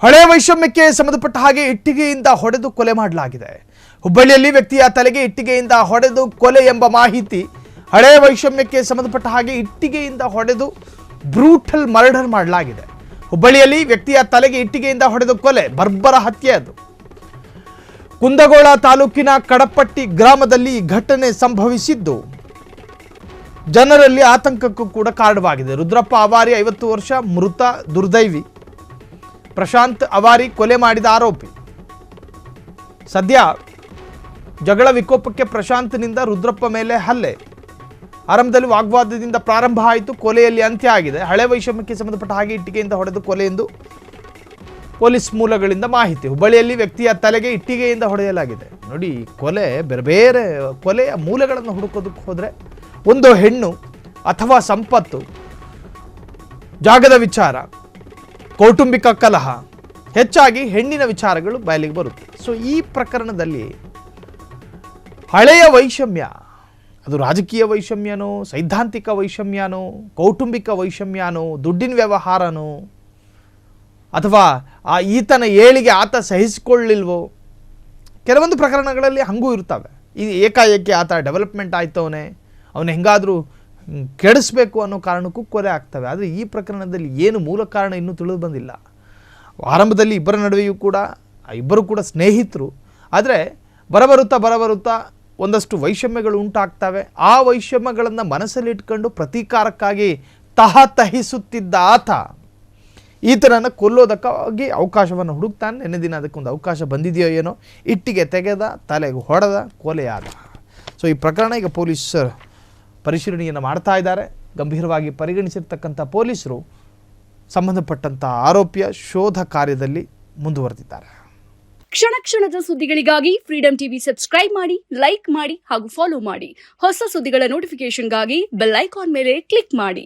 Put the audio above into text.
ಹಳೆ ವೈಷಮ್ಯಕ್ಕೆ ಸಂಬಂಧಪಟ್ಟ ಹಾಗೆ ಇಟ್ಟಿಗೆಯಿಂದ ಹೊಡೆದು ಕೊಲೆ ಮಾಡಲಾಗಿದೆ. ಹುಬ್ಬಳ್ಳಿಯಲ್ಲಿ ವ್ಯಕ್ತಿಯ ತಲೆಗೆ ಇಟ್ಟಿಗೆಯಿಂದ ಹೊಡೆದು ಕೊಲೆ ಎಂಬ ಮಾಹಿತಿ. ಹಳೆ ವೈಷಮ್ಯಕ್ಕೆ ಸಂಬಂಧಪಟ್ಟ ಹಾಗೆ ಇಟ್ಟಿಗೆಯಿಂದ ಹೊಡೆದು ಬ್ರೂಟಲ್ ಮರ್ಡರ್ ಮಾಡಲಾಗಿದೆ. ಹುಬ್ಬಳ್ಳಿಯಲ್ಲಿ ವ್ಯಕ್ತಿಯ ತಲೆಗೆ ಇಟ್ಟಿಗೆಯಿಂದ ಹೊಡೆದು ಕೊಲೆ, ಬರ್ಬರ ಹತ್ಯೆ. ಅದು ಕುಂದಗೋಳ ತಾಲೂಕಿನ ಕಡಪಟ್ಟಿ ಗ್ರಾಮದಲ್ಲಿ ಘಟನೆ ಸಂಭವಿಸಿದ್ದು ಜನರಲ್ಲಿ ಆತಂಕಕ್ಕೂ ಕೂಡ ಕಾರಣವಾಗಿದೆ. ರುದ್ರಪ್ಪ ಅವಾರಿ 50 ವರ್ಷ ಮೃತ ದುರ್ದೈವಿ. ಪ್ರಶಾಂತ್ ಅವಾರಿ ಕೊಲೆ ಮಾಡಿದ ಆರೋಪಿ. ಸದ್ಯ ಜಗಳ ವಿಕೋಪಕ್ಕೆ ಪ್ರಶಾಂತ್ನಿಂದ ರುದ್ರಪ್ಪ ಮೇಲೆ ಹಲ್ಲೆ. ಆರಂಭದಲ್ಲಿ ವಾಗ್ವಾದದಿಂದ ಪ್ರಾರಂಭ ಆಯಿತು, ಕೊಲೆಯಲ್ಲಿ ಅಂತ್ಯ ಆಗಿದೆ. ಹಳೆ ವೈಷಮ್ಯಕ್ಕೆ ಸಂಬಂಧಪಟ್ಟ ಹಾಗೆ ಇಟ್ಟಿಗೆಯಿಂದ ಹೊಡೆದು ಕೊಲೆ ಎಂದು ಪೊಲೀಸ್ ಮೂಲಗಳಿಂದ ಮಾಹಿತಿ. ಹುಬ್ಬಳ್ಳಿಯಲ್ಲಿ ವ್ಯಕ್ತಿಯ ತಲೆಗೆ ಇಟ್ಟಿಗೆಯಿಂದ ಹೊಡೆಯಲಾಗಿದೆ. ನೋಡಿ, ಕೊಲೆ ಬೇರೆ ಬೇರೆ ಕೊಲೆಯ ಮೂಲಗಳನ್ನು ಹುಡುಕೋದಕ್ಕೆ ಹೋದರೆ ಒಂದು ಹೆಣ್ಣು ಅಥವಾ ಸಂಪತ್ತು, ಜಾಗದ ವಿಚಾರ, ಕೌಟುಂಬಿಕ ಕಲಹ, ಹೆಚ್ಚಾಗಿ ಹೆಣ್ಣಿನ ವಿಚಾರಗಳು ಬಯಲಿಗೆ ಬರುತ್ತೆ. ಸೊ ಈ ಪ್ರಕರಣದಲ್ಲಿ ಹಳೆಯ ವೈಷಮ್ಯ, ಅದು ರಾಜಕೀಯ ವೈಷಮ್ಯನೋ, ಸೈದ್ಧಾಂತಿಕ ವೈಷಮ್ಯನೋ, ಕೌಟುಂಬಿಕ ವೈಷಮ್ಯನೋ, ದುಡ್ಡಿನ ವ್ಯವಹಾರನೋ, ಅಥವಾ ಈತನ ಏಳಿಗೆ ಆತ ಸಹಿಸಿಕೊಳ್ಳಿಲ್ವೋ, ಕೆಲವೊಂದು ಪ್ರಕರಣಗಳಲ್ಲಿ ಹಂಗೂ ಇರ್ತವೆ. ಇದು ಏಕಾಏಕಿ ಆತ ಡೆವಲಪ್ಮೆಂಟ್ ಆಯ್ತವನೇ, ಅವನು ಹೆಂಗಾದರೂ ಕೆಡಿಸ್ಬೇಕು ಅನ್ನೋ ಕಾರಣಕ್ಕೂ ಕೊಲೆ ಆಗ್ತವೆ. ಆದರೆ ಈ ಪ್ರಕರಣದಲ್ಲಿ ಏನು ಮೂಲ ಕಾರಣ ಇನ್ನೂ ತಿಳಿದು ಬಂದಿಲ್ಲ. ಆರಂಭದಲ್ಲಿ ಇಬ್ಬರ ನಡುವೆಯೂ ಕೂಡ ಇಬ್ಬರು ಕೂಡ ಸ್ನೇಹಿತರು. ಆದರೆ ಬರಬರುತ್ತಾ ಒಂದಷ್ಟು ವೈಷಮ್ಯಗಳು ಉಂಟಾಗ್ತವೆ. ಆ ವೈಷಮ್ಯಗಳನ್ನು ಮನಸ್ಸಲ್ಲಿಟ್ಕೊಂಡು ಪ್ರತೀಕಾರಕ್ಕಾಗಿ ತಹತಹಿಸುತ್ತಿದ್ದ ಆತ ಈತನನ್ನು ಕೊಲ್ಲೋದಕ್ಕಾಗಿ ಅವಕಾಶವನ್ನು ಹುಡುಕ್ತಾನೆ. ನೆನ್ನೆ ದಿನ ಅದಕ್ಕೊಂದು ಅವಕಾಶ ಬಂದಿದೆಯೋ ಏನೋ, ಇಟ್ಟಿಗೆ ತೆಗೆದ, ತಲೆಗೆ ಹೊಡೆದ, ಕೊಲೆಯಾದ. ಸೊ ಈ ಪ್ರಕರಣ ಈಗ ಪೊಲೀಸರು ಪರಿಶೀಲನೆಯನ್ನು ಮಾಡ್ತಾ ಇದ್ದಾರೆ. ಗಂಭೀರವಾಗಿ ಪರಿಗಣಿಸಿರ್ತಕ್ಕಂಥ ಪೊಲೀಸರು ಸಂಬಂಧಪಟ್ಟಂಥ ಆರೋಪಿಯ ಶೋಧ ಕಾರ್ಯದಲ್ಲಿ ಮುಂದುವರೆದಿದ್ದಾರೆ. ಕ್ಷಣ ಕ್ಷಣದ ಸುದ್ದಿಗಳಿಗಾಗಿ ಫ್ರೀಡಂ ಟಿವಿ ಸಬ್ಸ್ಕ್ರೈಬ್ ಮಾಡಿ, ಲೈಕ್ ಮಾಡಿ ಹಾಗೂ ಫಾಲೋ ಮಾಡಿ. ಹೊಸ ಸುದ್ದಿಗಳ ನೋಟಿಫಿಕೇಶನ್ಗಾಗಿ ಬೆಲ್ ಐಕಾನ್ ಮೇಲೆ ಕ್ಲಿಕ್ ಮಾಡಿ.